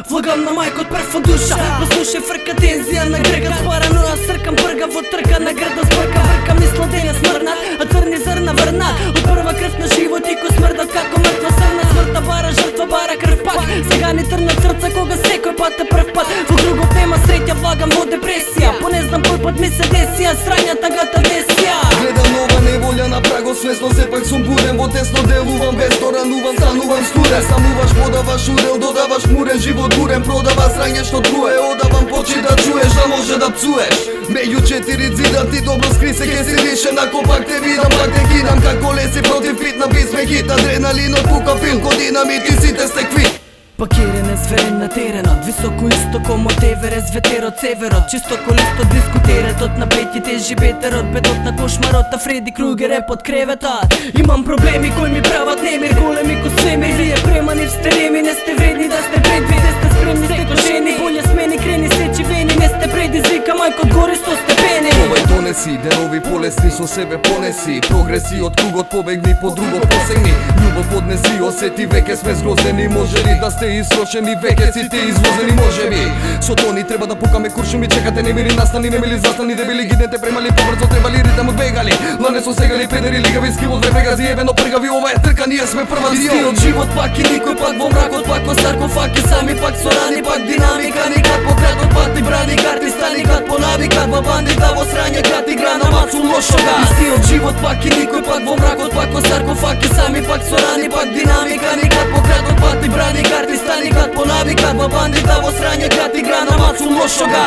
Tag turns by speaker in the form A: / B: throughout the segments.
A: Влагам на майк от пръв от душа. Послушай фръка тензия на грега. С параноя съркам пърга в тръка на града. Сбърка върка ми сладеня смърнат, а твърни зърна върнат. От първа кръв на живот и ко смърдат како мъртва сърна. Смъртта бара, жертва бара, кръв пак. Сега ни търнат сърца, кога секой път е пръв път. В друго тема сретя влагам во депресия. Поне знам кой път ми се десия, срања тагата десия.
B: Гледам нова неволја на прагот свесно, сепак сум буден. Во тесно делувам, без то ранувам, станувам студен. Самуваш, подаваш удел, додаваш мурен. Живот бурен, продава срање што труе. Одавам почи да чуеш, да може да псуеш. Меѓу четири зида ти добро скри се, ке си лишен. Ако пак те видам, пак те гидам. Како леси против бит на бит сме хит. Адреналинот пука филм, ко динамит и сите сте квит.
A: Пакиране сверен на теренот, високо истоком од Еверест, ветерот северот, чисто колисто дискутератот на петите жибетерот, бедот на кошмарот, а Фреди Кругер е под креветот. Имам проблеми кои ми прават немир, големи ко свемир. Вие премани сте неми, не сте вредни да сте предви, не сте спремни, сте кошени. Болја смени, крени сечи вени, не сте предизвика мајкот горе 100 степени.
B: Овај донеси, денови полесни со себе понеси. Прогреси од кругот побегни, по другот посегни. Љубов поднеси, осети, веќе сме згроздени. Може ли да сте искрошени, веќе сите извозени, може би. Со тони треба да пукаме куршуми, чекате немири настани, немили застани, дебили гиднете премали, побрзо требали, ритам одбегали. Лане со сегали, педери, лигави, скивот, вебегази, ебено пргави, ова е трка, ние сме прва стил.
A: Од живот пак и никој пак во мракот, пак во саркофаг и сами пак со рани, пак динамика, никак по градот, пат и брани, карти стани, кат по навикат, ба бандита во срање, кат игра на мацу лошога. Исти од живот пак и никој пак во мракот, пак во саркофаг и сами пак со рани, пак динамика, никак по градот, пат и брани, карти стани, кат по навикат, ба бандита во срање, кат игра на мацу лошога.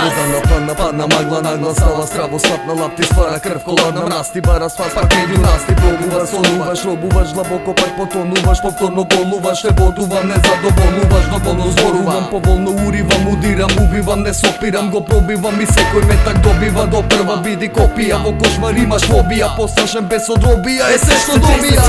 B: Нападна магла, нагла стала страво, слабна лапти, ствара крв, кола мрасти, бара спас, пак меѓу насти, пробуваш, сонуваш, робуваш, длабоко пак потонуваш, повторно болуваш, не бодувам, не задоволуваш, доволно зборувам, поволно уривам, удирам, убивам, не сопирам, го пробивам и секој ме так добива, до прва биди копија, во кошмар имаш фобија, пострашен без одробија, е се што добија.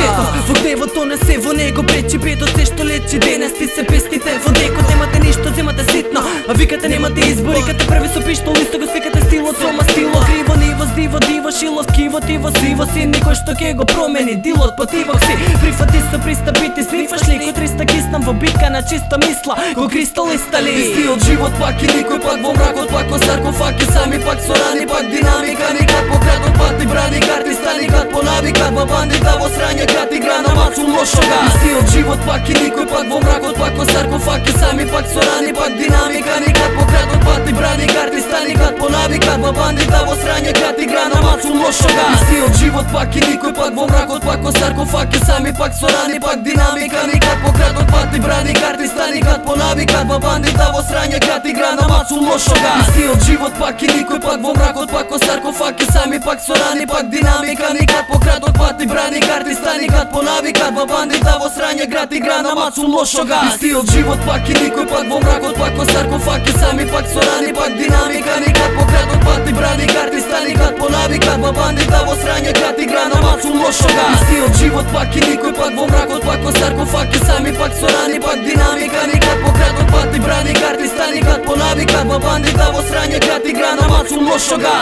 A: Во гневото не се во него пречи бедот, се што лечи денес ти се пестите во декот, немате ништо, земате ситно, а викате немате избори, кате први со пиштол, исто го свикате стилот, сома стилот, криво ниво, здиво, диво, шилов, киво, тиво, сиво, си, никој што ке го промени, дилот, потивок си, прифати со пристапити, снифаш ли, кој 300 киснам во битка на чиста мисла, ко кристалиста ли. Исти од живот пак и никој пак во мракот, пак во саркофаг и сами пак со рани, пак динамика, никак по градот, пат и брани, карти стани, кат по навикат, ба бандита во срање, кат игра на мацу лошога. Исти од живот пак и никој пак во мракот, пак во саркофаг и сами пак со рани, пак динамика, никак по градот, пат и брани, карти стани, кат по навикат, ба бандита во срање, кат игра на мацу лошога. Исти од живот пак и никој пак во мракот, пак во саркофаг и сами пак со рани, пак динамика, никак по градот, пат и брани, карти стани, кат по навикат, ба бандита во срање, кат игра на мацу лошога. Исти од живот пак и никој пак во мракот, пак во саркофаг и сами пак со рани, пак динамика, никак по градот, пат и брани, карти стани, кат по навикат, ба бандита во срање, град игра на мацу лошога. Исти од живот пак и никој пак во мракот, пак во саркофаг и сами пак со рани, пак динамика, никак по градот, пат и брани, карти стани, кат по навикат, ба бандита во срање, град игра на мацу лошога. Исти од живот пак и никој пак во мракот, пак во саркофаг и сами пак со рани, пак динамика, никак по градот, пат и брани, карти стани, кат по навикат, ба бандита во срање, град игра на мацу лошога.